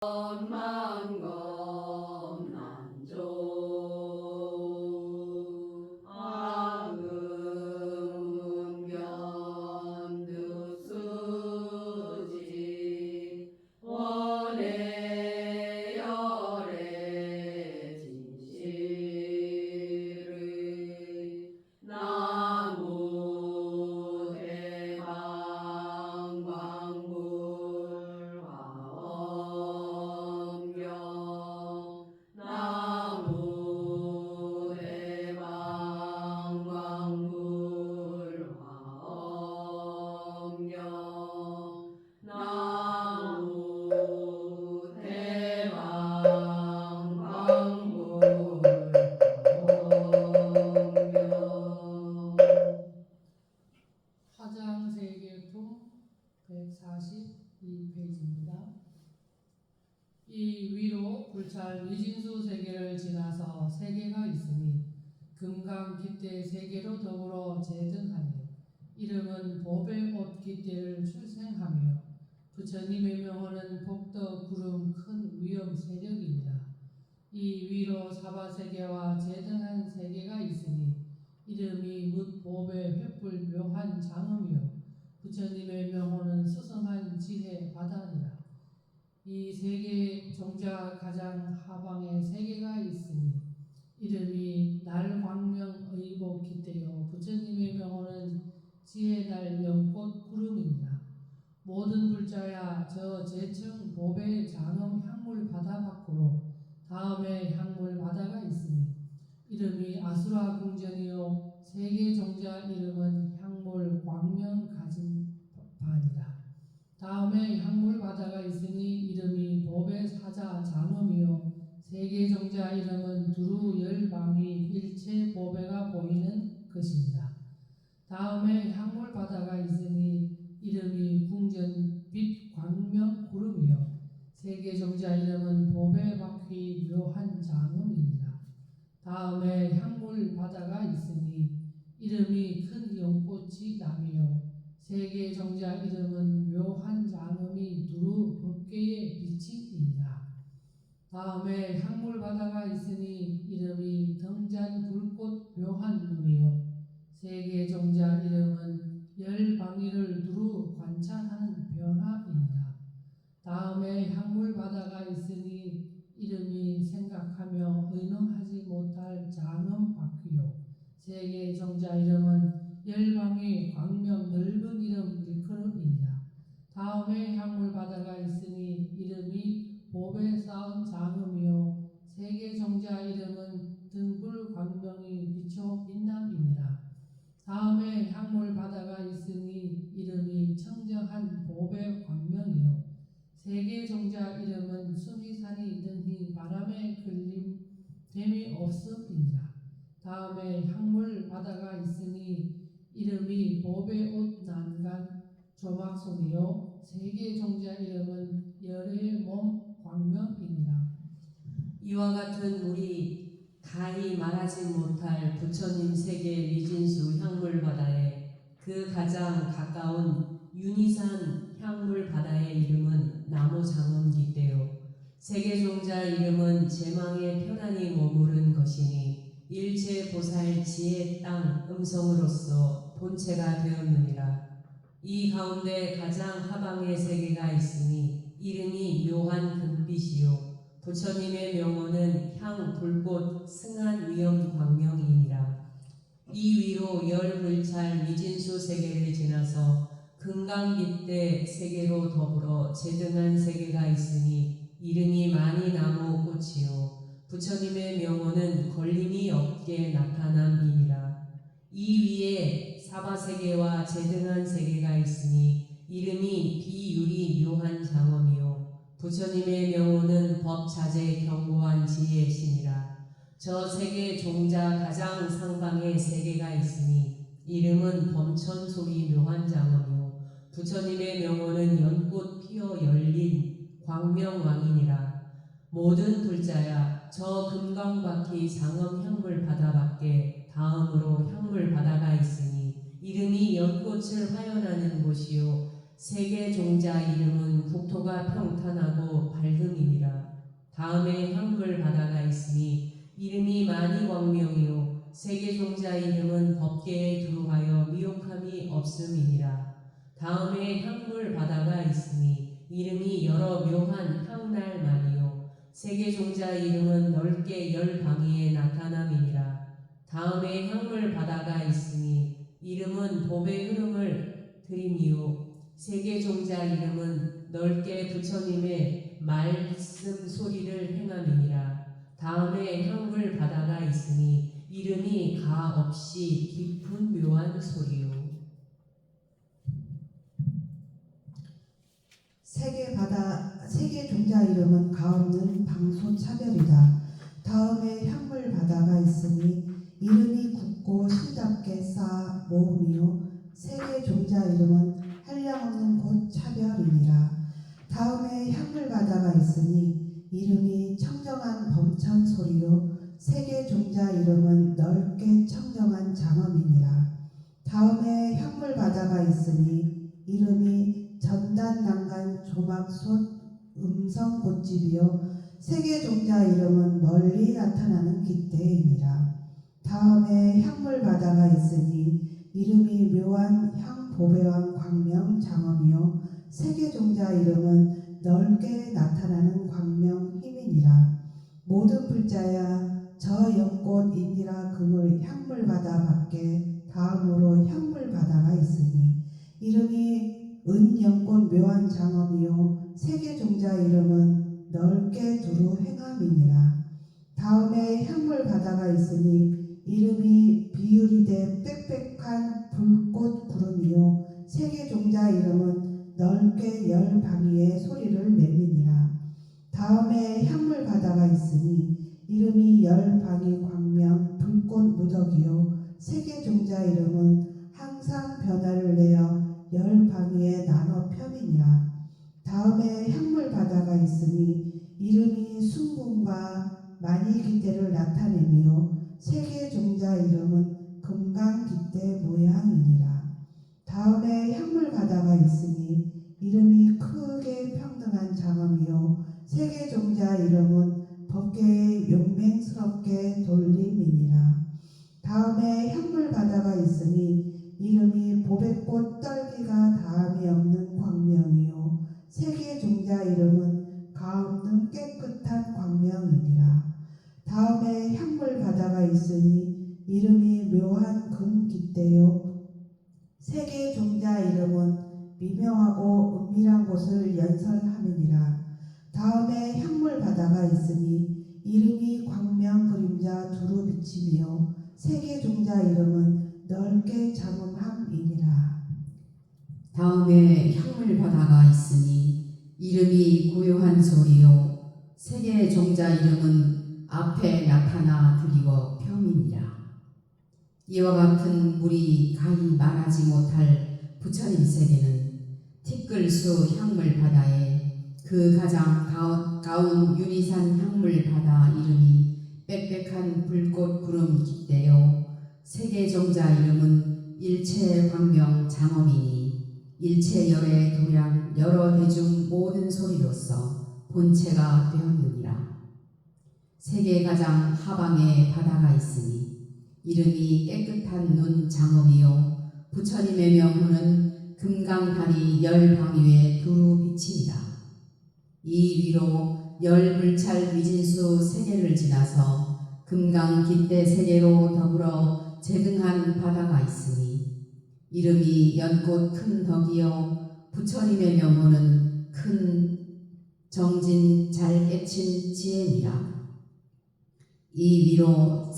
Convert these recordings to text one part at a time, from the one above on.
만검난조 화음견두수지 원해열의 진실의 화장세계품 142페이지입니다. 이 위로 불찰 미진수 세계를 지나서 세계가 있으니 금강 깃대 세계로 더불어 재등하니 이름은 법의 옷 깃대를 출생하며 부처님의 명호는 복덕 구름 큰 위엄 세력입니다. 이 위로 사바세계와 재등한 세계가 있으니 이름이 묻 법의 횃불 묘한 장엄이요 부처님의 명호는 스승한 지혜 바다니라. 이 세계 종자 가장 하방에 세계가 있으니 이름이 날광명의복 깃대요 부처님의 명호는 지혜날 연꽃 구름입니다. 모든 불자야 저 제청 법의 장엄 향물 바다 밖으로 다음에 향물 바다가 있으니 이름이 아수라 궁전이요 세계 종자 이름은 향물 광명 가진 바니라. 다음에 향물 바다가 있으니 이름이 법의 사자 장엄이요 세계 종자 이름은 두루 열방이 일체 법회가 보이는 것입니다. 다음에 향물 바다가 있으니 이름이 궁전 빛 광명 구름이요 세계 종자 이름은 법의 바퀴 묘한 장엄이니라. 다음에 향물 바다가 있으니 이름이 큰 연꽃이 나미요 세계 종자 이름은 묘한 장엄이 두루 법계의 빛이니라. 다음에 향물 바다가 있으니 이름이 등잔 불꽃 묘한 눈이요 세계 종자 이름은 열 방위를 두루 관찰하는 변화입니다. 다음에 향물 바다가 있으니 이름이 생각하며 의논하지 못할 장엄 바퀴요 세계 종자 이름은 열방위 광명 넓은 이름 일컬음이니라. 다음에 향물 바다가 있으니 이름이 법에 쌓은 장엄이요 세계 종자 이름은 등불 광명이 비춰 빛남이니라. 다음에 향물 바다가 있으니 이름이 청정한 법의 광명이요 세계 종자 이름은 수미산이 등이 바람에 걸림 됨이 없음이니라. 다음에 향물 바다가 있으니 이름이 법의 옷 난간 조막송이요 세계 종자 이름은 열의 몸 광명이니라. 이와 같은 우리 가히 말하지 못할 부처님 세계 미진수 향물 바다에 그 가장 가까운 윤희산 향물 바다의 이름은 나무 장엄기대요 세계 종자 이름은 제망에 편안히 머무른 것이니 일체 보살 지혜 땅 음성으로서 본체가 되었느니라. 이 가운데 가장 하방의 세계가 있으니 이름이 묘한 금빛이요 부처님의 명호는 향 불꽃 승한 위엄 광명이니라. 이 위로 열 불찰 미진수 세계를 지나서 금강깃대 세계로 더불어 재등한 세계가 있으니 이름이 많이 나무 꽃이요 부처님의 명호는 걸림이 없게 나타남이니라. 이 위에 사바세계와 재등한 세계가 있으니 이름이 비유리 묘한 장엄이요 부처님의 명호는 법자재 견고한 지혜시니라. 저 세계 종자 가장 상방의 세계가 있으니 이름은 범천소리 묘한 장엄이요 부처님의 명호는 연꽃 피어 열린 광명왕이니라. 모든 불자야 저 금강바퀴 장엄 향물 바다 밖에 다음으로 향물 바다가 있으니 이름이 연꽃을 화연하는 곳이요 세계 종자 이름은 국토가 평탄하고 밝음이니라. 다음에 향물 바다가 있으니 이름이 많이 광명이요 세계 종자 이름은 법계에 두루하여 미혹함이 없음이니라. 다음에 향물 바다가 있으니 이름이 여러 묘한 향날만이요 세계 종자 이름은 넓게 열 방위에 나타남이니라. 다음에 향물 바다가 있으니 이름은 법의 흐름을 드림이요 세계 종자 이름은 넓게 부처님의 말씀 소리를 행함이니라. 다음에 향물 바다가 있으니 이름이 가 없이 깊은 묘한 소리요. 세계 종자 이름은 가없는 방소 차별이다. 다음에 향물 바다가 있으니 이름이 굳고 신답게 쌓아 모음이요 세계 종자 이름은 한량없는 곳 차별이니라. 다음에 향물 바다가 있으니 이름이 청정한 범천 소리요 세계 종자 이름은 넓게 청정한 장엄이니라. 다음에 향물 바다가 있으니 이름이 전단난간 조막솥 음성 꽃집이요 세계 종자 이름은 멀리 나타나는 깃대이니라. 다음에 향물 바다가 있으니 이름이 묘한 향보배왕 광명 장엄이요 세계 종자 이름은 넓게 나타나는 광명 힘이니라. 모든 불자야 저 연꽃 인디라 금을 향물 바다 밖에 다음으로 향물 바다가 있으니 이름이 은 연꽃 묘한 장엄이요 세계 종자 이름은 넓게 두루 행함이니라. 다음에 향물 바다가 있으니 이름이 비유리되 빽빽한 불꽃 구름이요 세계 종자 이름은 넓게 열 방위의 소리를 내미니라. 다음에 향물 바다가 있으니 이름이 열 방위 광명 불꽃 무더기요 세계 종자 이름은 항상 변화를 내어 열 방위에 나눠 펴니니라. 다음에 향물 바다가 있으니 이름이 순궁과 만일깃대를 나타내며 세계 종자 이름은 금강깃대 모양이니라. 다음에 향물 바다가 있으니 이름이 크게 평등한 장엄이요 세계 종자 이름은 법계에 용맹스럽게 돌림이니라. 다음에 향물 바다가 있으니 이름이 보배꽃 떨기가 다함이 없는 광명이요 세계 종자 이름은 가없는 깨끗한 광명이니라. 다음에 향물 바다가 있으니 이름이 묘한 금깃대요 세계 종자 이름은 미명하고 은밀한 곳을 연설함이니라. 다음에 향물 바다가 있으니 이름이 광명 그림자 두루 비치며 세계 종자 이름은 넓게 장엄함이니라. 다음에 향물 바다가 있으니 이름이 고요한 소리요 세계 종자 이름은 앞에 나타나 들리고 평이니라. 이와 같은 물이 가히 말하지 못할 부처님 세계는 티끌수 향물 바다에 그 가장 가운 유리산 향물 바다 이름이 빽빽한 불꽃 구름 깃대요 세계 종자 이름은 일체 광명 장엄이니 일체 열의 도량 여러 대중 모든 소리로서 본체가 되었느니라. 세계 가장 하방에 바다가 있으니 이름이 깨끗한 눈 장엄이요 부처님의 명호는 금강다리 열 방위에 두루 비치니라. 이 위로 열 불찰 위진수 세계를 지나서 금강 깃대 세계로 더불어 제등한 바다가 있으니 이름이 연꽃 큰 덕이요 부처님의 명호는 큰 정진 잘 깨친 지혜니라. 이 위로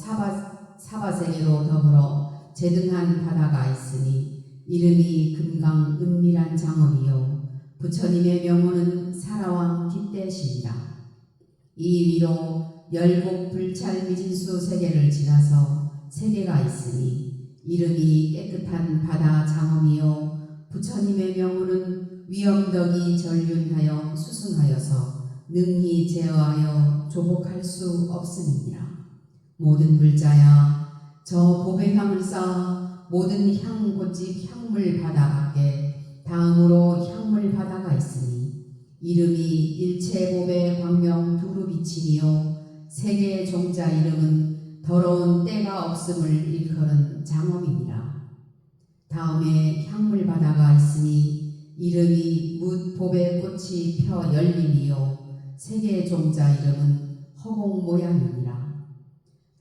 사바세계로 더불어 제등한 바다가 있으니 이름이 금강 은밀한 장엄이요 부처님의 명호는 사라왕 깃대시니라. 이 위로 열국 불찰 미진수 세계를 지나서 세계가 있으니 이름이 깨끗한 바다 장엄이요 부처님의 명호는 위엄덕이 전륜하여 수승하여서 능히 제어하여 조복할 수 없음이니라. 모든 불자야 저 보배향을 쌓아 모든 향꽃집 향물 바다 밖에 다음으로 향물 바다가 있으니 이름이 일체보배 광명 두루비치니요 세계의 종자 이름은 더러운 때가 없음을 일컬은 장엄이니라. 다음에 향물 바다가 있으니 이름이 뭇 보배 꽃이 펴 열림이요 세계의 종자 이름은 허공 모양이니라.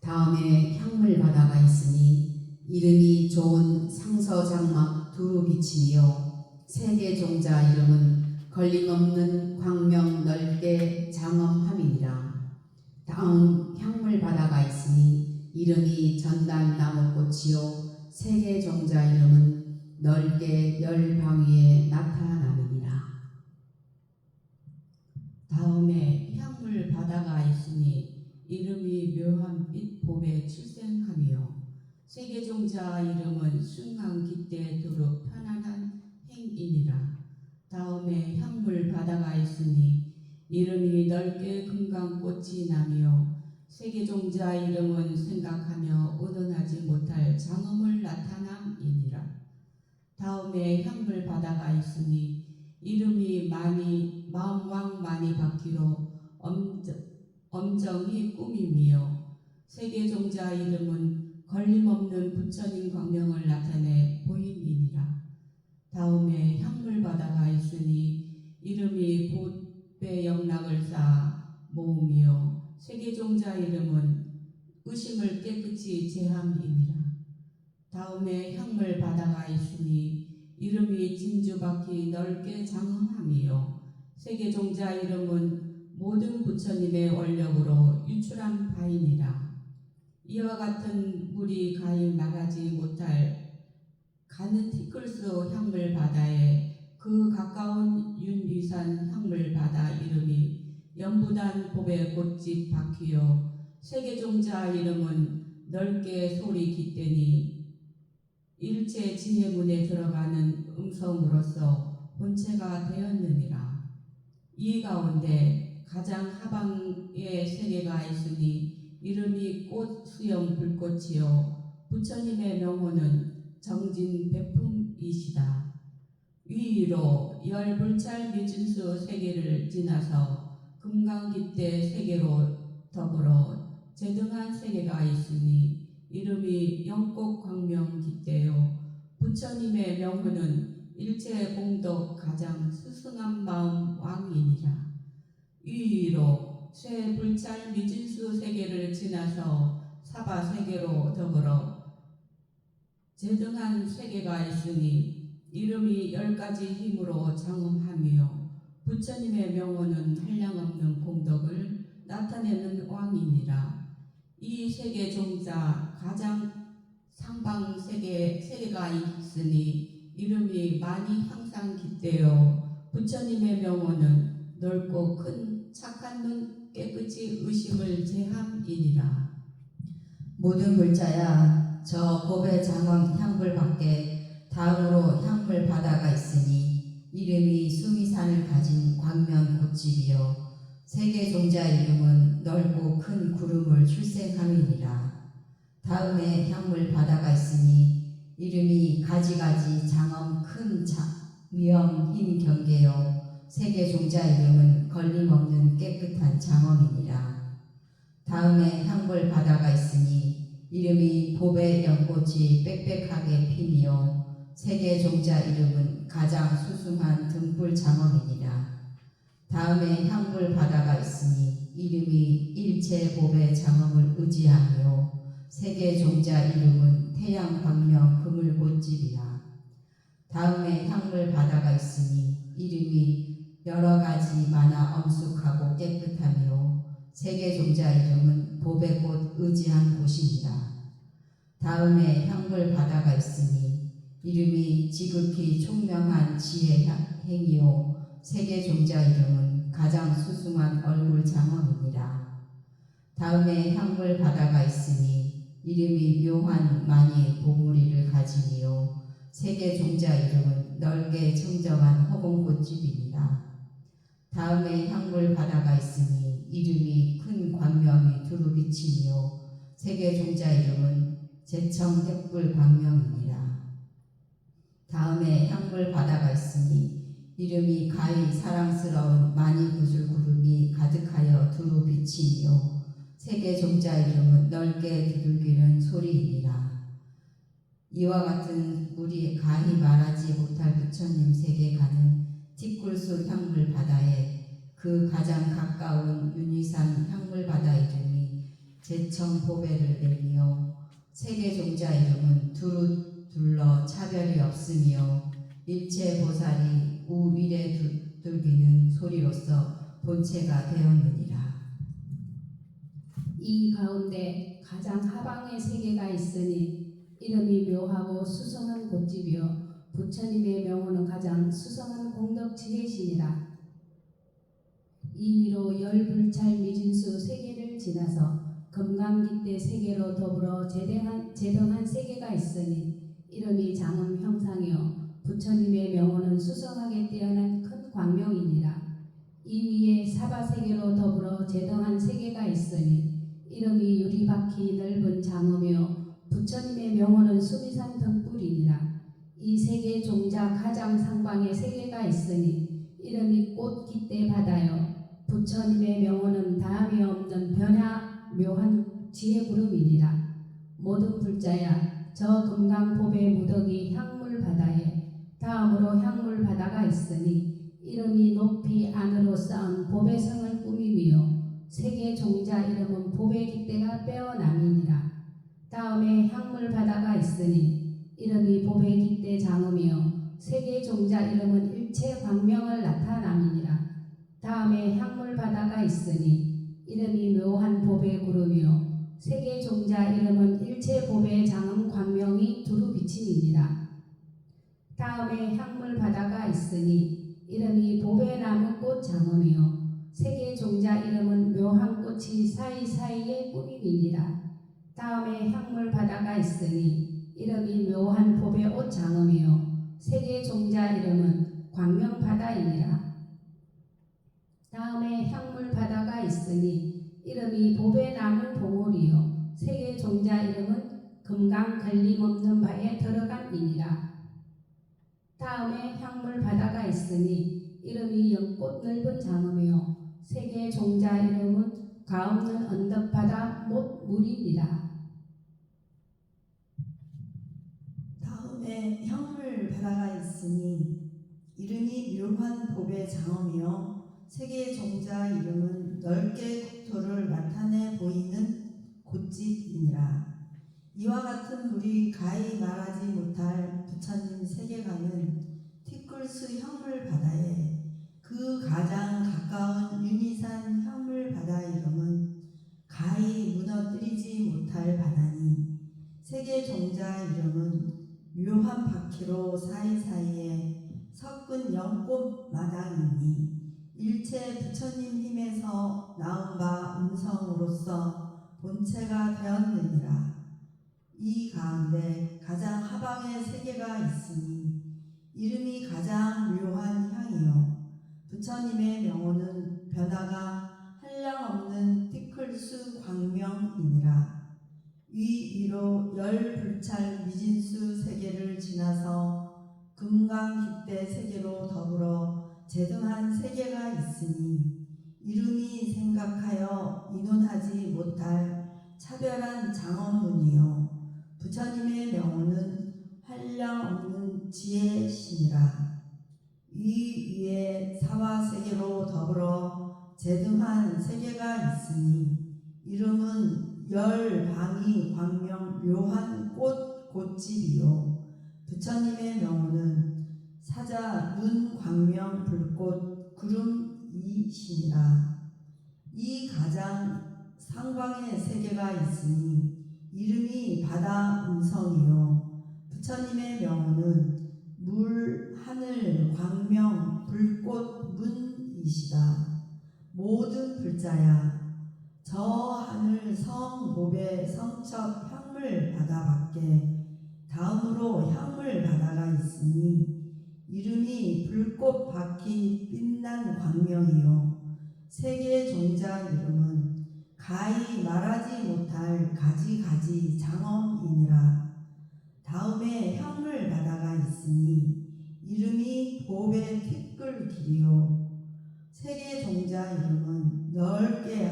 다음에 향물 바다가 있으니 이름이 좋은 상서장막 두루비치니요 세계 종자 이름은 걸림없는 광명 넓게 장엄함이니라. 다음 향물 바다가 있으니 이름이 전단 나무꽃이요 세계 종자 이름은 넓게 열 바위에 나타남이니라. 다음에 향물 바다가 있으니 이름이 묘한 빛 봄에 출생하며 세계종자 이름은 순간 기때 두루 편안한 행이니라. 다음에 향물 바다가 있으니 이름이 넓게 금강꽃이 나며 세계종자 이름은 생각하며 얻어나지 못할 장엄을 나타남이니라. 다음에 향물 바다가 있으니 이름이 마음왕 많이 바퀴로 엄정히 꾸미며 세계종자 이름은 걸림없는 부처님 광명을 나타내 보임이니라. 다음에 향물 바다가 있으니 이름이 보배 영락을 쌓아 모으며 세계종자 이름은 의심을 깨끗이 제함이니라. 다음에 향물 바다가 있으니 이름이 진주바퀴 넓게 장엄하며 세계종자 이름은 모든 부처님의 원력으로 유출한 바이니라. 이와 같은 물이 가히 나가지 못할 가는 티끌수 향물 바다에 그 가까운 윤위산 향물 바다 이름이 연부단 보배 꽃집 바퀴요 세계종자 이름은 넓게 소리 깃대니 일체 지혜문에 들어가는 음성으로서 본체가 되었느니라. 이 가운데 가장 하방에 세계가 있으니 이름이 꽃 수영 불꽃이요 부처님의 명호는 정진 백품이시다. 위로 열 불찰 미진수 세계를 지나서 금강깃대 세계로 더불어 제등한 세계가 있으니 이름이 영꽃광명깃대요 부처님의 명호는 일체 공덕 가장 스승한 마음 왕이니라. 위로 쇠 불찰 미진수 세계를 지나서 사바 세계로 더불어 제등한 세계가 있으니 이름이 10가지 힘으로 장엄하며 부처님의 명호는 한량없는 공덕을 나타내는 왕이니라. 이 세계 종자 가장 상방 세계가 있으니 이름이 많이 항상 깃대어 부처님의 명호는 넓고 큰 착한 눈 깨끗이 의심을 제함이니라. 모든 불자야 저 고배 장엄 향불 밖에 다음으로 향불 바다가 있으니 이름이 수미산을 가진 광면 꽃집이요 세계 종자 이름은 넓고 큰 구름을 출생함이니라. 다음에 향물 바다가 있으니 이름이 가지가지 장엄 큰 위엄 힘 경계요 세계 종자 이름은 걸림없는 깨끗한 장엄이니라. 다음에 향불 바다가 있으니 이름이 보배 연꽃이 빽빽하게 피며 세계 종자 이름은 가장 수승한 등불 장엄이니라. 다음에 향불 바다가 있으니 이름이 일체 보배 장엄을 의지하며 세계 종자 이름은 태양 광명 그물꽃집이라. 다음에 향물 바다가 있으니 이름이 여러 가지 많아 엄숙하고 깨끗하며 세계 종자 이름은 보배꽃 의지한 곳이니라. 다음에 향불 바다가 있으니 이름이 지극히 총명한 지혜 행이요 세계 종자 이름은 가장 수승한 얼굴 장엄이니라. 다음에 향불 바다가 있으니 이름이 묘한 많이 보물이를 가지니요 세계 종자 이름은 넓게 청정한 허공꽃집이니라. 다음에 향불 바다가 있으니 이름이 큰 광명이 두루비치니요 세계 종자 이름은 제청 햇불 광명이니라. 다음에 향물 바다가 있으니 이름이 가히 사랑스러운 많이 구슬 구름이 가득하여 두루 비치니요 세계 종자 이름은 넓게 두들기는 소리이니라. 이와 같은 우리 가히 말하지 못할 부처님 세계 가는 티꿀수 향물 바다에 그 가장 가까운 윤희산 향물 바다 이름이 제청 보배를 내니요 세계 종자 이름은 두루 둘러 차별이 없으며 일체 보살이 우위에 두들기는 소리로서 본체가 되었느니라. 이 가운데 가장 하방의 세계가 있으니 이름이 묘하고 수성한 곳집이요 부처님의 명호는 가장 수성한 공덕 지혜시니라. 이 위로 열불찰 미진수 세계를 지나서 금강깃대 세계로 더불어 제등한 세계가 있으니 이름이 장엄 형상이요 부처님의 명호는 수성하게 뛰어난 큰 광명이니라. 이 위에 사바세계로 더불어 제등한 세계가 있으니 이름이 유리바퀴 넓은 장엄이요 부처님의 명호는 수미산 등불이니라. 이 세계 종자 가장 상방에 세계가 있으니 이름이 꽃깃대 바다요 부처님의 명호는 다함이 없는 변화 묘한 지혜구름이니라. 모든 불자야 저 금강보배 무더기 향물 바다에 다음으로 향물 바다가 있으니 이름이 높이 안으로 쌓은 보배성을 꾸미며 세계 종자 이름은 보배깃대가 빼어남이니라. 다음에 향물 바다가 있으니 이름이 보배깃대 장엄이요 세계 종자 이름은 일체 광명을 나타남이니라. 다음에 향물 바다가 있으니 이름이 묘한 보배 구름이요 세계 종자 이름은 일체 보배 장엄 광명이 두루 비치니라. 다음에 향물 바다가 있으니 이름이 보배나무 꽃 장엄이요 세계 종자 이름은 묘한 꽃이 사이사이에 꾸밈이니라. 다음에 향물 바다가 있으니 이름이 묘한 보배 옷 장엄이요 세계 종자 이름은 광명 바다이니라. 다음에 향물 바다가 있으니 이름이 보배나무 봉우리요 세계 종자 이름은 금강 걸림없는 바에 들어간이니라. 다음에 향물 바다가 있으니 이름이 연꽃 넓은 장엄이요 세계 종자 이름은 가없는 언덕바다 못 물이니라. 다음에 향물 바다가 있으니 이름이 묘한 보배 장엄이요 세계 종자 이름은 넓게 국토를 나타내 보이는 곳집이니라. 이와 같은 우리 가히 말하지 못할 부처님 세계관은 티끌수 향물 바다에 그 가장 가까운 윤희산 향물 바다 이름은 가히 무너뜨리지 못할 바다니 세계 종자 이름은 묘한 바퀴로 사이사이에 섞은 연꽃 마당이니 일체 부처님 힘에서 나온 바 음성으로서 본체가 되었느니라. 이 가운데 가장 하방의 세계가 있으니 이름이 가장 묘한 향이요 부처님의 명호는 변화가 한량없는 티클수 광명이니라. 위 위로 열불찰 미진수 세계를 지나서 금강깃대 세계로 더불어 제등한 세계가 있으니 이름이 생각하여 인논하지 못할 차별한 장엄문이요 부처님의 명호는 한량없는 지혜시니라. 위 위에 사와 세계로 더불어 제등한 세계가 있으니 이름은 열방이 광명 묘한 꽃집이요 부처님의 명호는 사자 눈 광명 불꽃 구름이시니라. 이 가장 상방의 세계가 있으니 이름이 바다 음성이요 부처님의 명호는 물, 하늘, 광명, 불꽃, 문이시다. 모든 불자야 저 하늘 성 보배 성첩 향물 바다 밖에 다음으로 향물 바다가 있으니 이름이 불꽃 바퀴 빛난 광명이요 세계 종자 이름은 가히 말하지 못할 가지가지 장엄이니라. 다음에 향물 바다가 있으니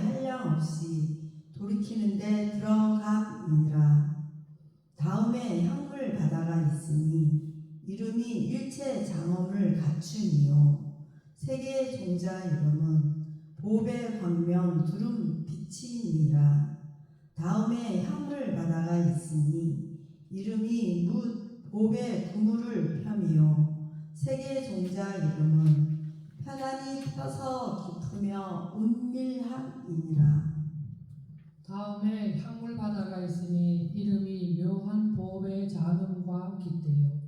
한량없이 돌이키는데 들어감이니라. 다음에 향물 바다가 있으니 이름이 일체 장엄을 갖추니요 세계 종자 이름은 보배 광명 두름 빛이니라. 다음에 향물 바다가 있으니 이름이 뭇 보배 그물을 펴미요 세계 종자 이름은 편안히 펴서 깊으며 운밀함이니라. 다음에 향물 바다가 있으니 이름이 묘한 보배의 자음과 깃대요.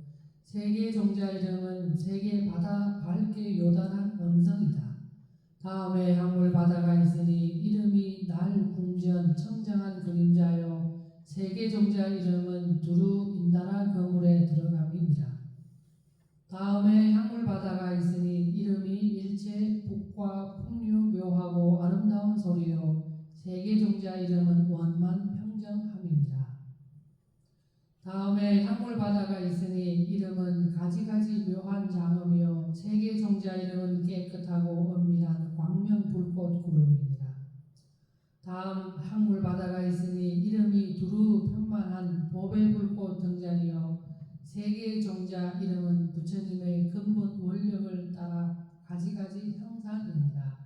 세계 종자 이름은 세계 바다 밝게 요단한 음성이다. 다음에 향물 바다가 있으니 이름이 날 궁전 청정한 그림자요. 세계 종자 이름은 두루 인다라 거물에 들어감이니라. 다음에 향물 바다가 있으니 이름이 일체 북과 풍류 묘하고 아름다운 소리요. 세계 종자 이름은 원만 평정함이니라. 다음에 향물 바다가 있으니 이름은 가지가지 묘한 장엄이요 세계 종자 이름은 깨끗하고 은밀한 광명 불꽃 구름이니라. 다음 향물 바다가 있으니 이름이 두루 편만한 보배 불꽃 등잔이요 세계 종자 이름은 부처님의 근본 원력을 따라 가지가지 형상입니다.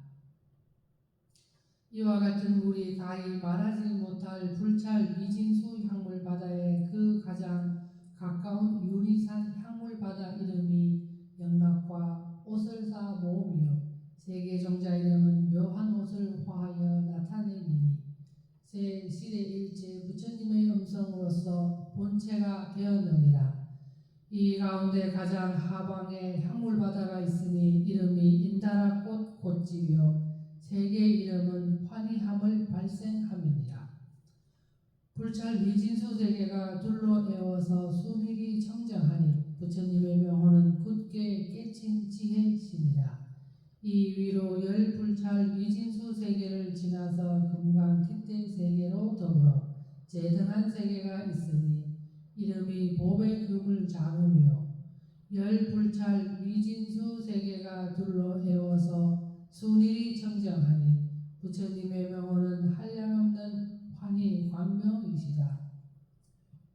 이와 같은 물이 가히 말하지 못할 불찰 미진수 향물 바다의 그 가장 가까운 유리산 향물 바다 이름이 영락과 옷을사 모음이요 세계 종자 이름은 묘한 옷을 화하여 나타내리니 새 실의 일체 부처님의 음성으로서 본체가 되었느니라. 이 가운데 가장 하방에 향물 바다가 있으니 이름이 인다라 꽃 꽃집이요 세계 이름은 환희함을 발생함이니라. 불찰 미진수 세계가 둘러 에워서 순일이 청정하니 부처님의 명호는 굳게 깨친 지혜시니라. 이 위로 열 불찰 미진수 세계를 지나서 금강 깃대 세계로 더불어 제등한 세계가 있으니 이름이 보배 그물 장음이요 열 불찰 미진수 세계가 둘러 에워서 순일이 청정하니 부처님의 명호는 한량없는 환희 광명이시다.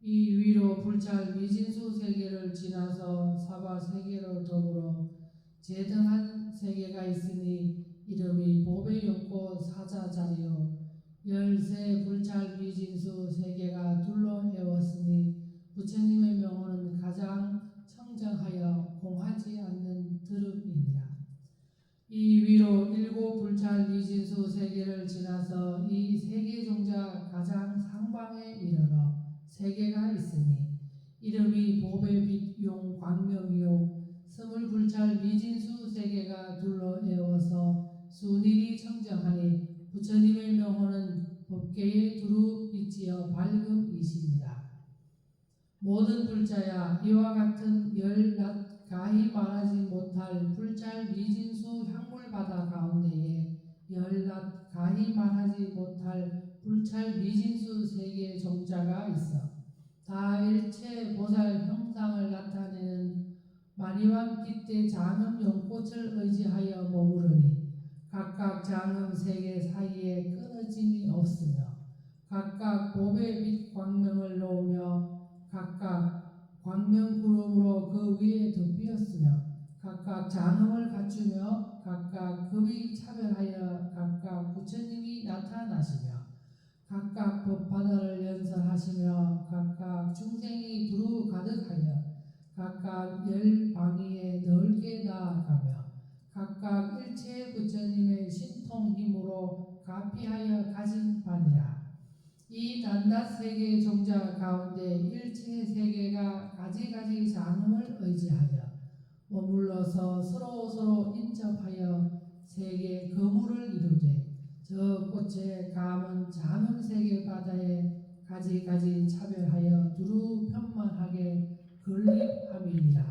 이 위로 불찰 미진수 세계를 지나서 사바 세계로 더불어 제등한 세계가 있으니 이름이 보배용고 사자자리요 열세 불찰 미진수 세계가 둘러 에웠으니 부처님의 명호는 가장 청정하여 공하지 않는 드름이니라. 이 위로 일곱 불찰 미진수 세계를 지나서 이 세계 종자 가장 상방에 이르러 세계가 있으니 이름이 보배빛 용 광명이요 스물 불찰 미진수 세계가 둘러 에워서 순일이 청정하니 부처님의 명호는 법계에 두루 빛이여 밝음이시니라. 모든 불자야 이와 같은 열낮 가히 말하지 못할 불찰 미진수 향물바다 가운데에 열낮 가히 말하지 못할 불찰 미진수 세계 종자가 있어 다 일체 보살 형상을 나타내는 만이왕 깃대 장음 용꽃을 의지하여 머무르니 각각 장음 세계 사이에 끊어짐이 없으며 각각 보배빛 광명을 놓으며 각각 광명구름으로 그 위에 덮이었으며 각각 장음을 갖추며 각각 급이 차별하여 각각 부처님이 나타나시며 각각 법바다를 연설하시며 각각 중생이 두루 가득하여 각각 열 방위에 넓게 나아가며 각각 일체 부처님의 신통 힘으로 가피하여 가진 바니라. 이 낱낱 세계 종자 가운데 일체 세계가 가지가지 장음을 의지하여 머물러서 서로 인접하여 세계 거물을 이루되 저 꽃의 감은 장음 세계 바다에 가지가지 차별하여 두루 편만하게 건립함이니라.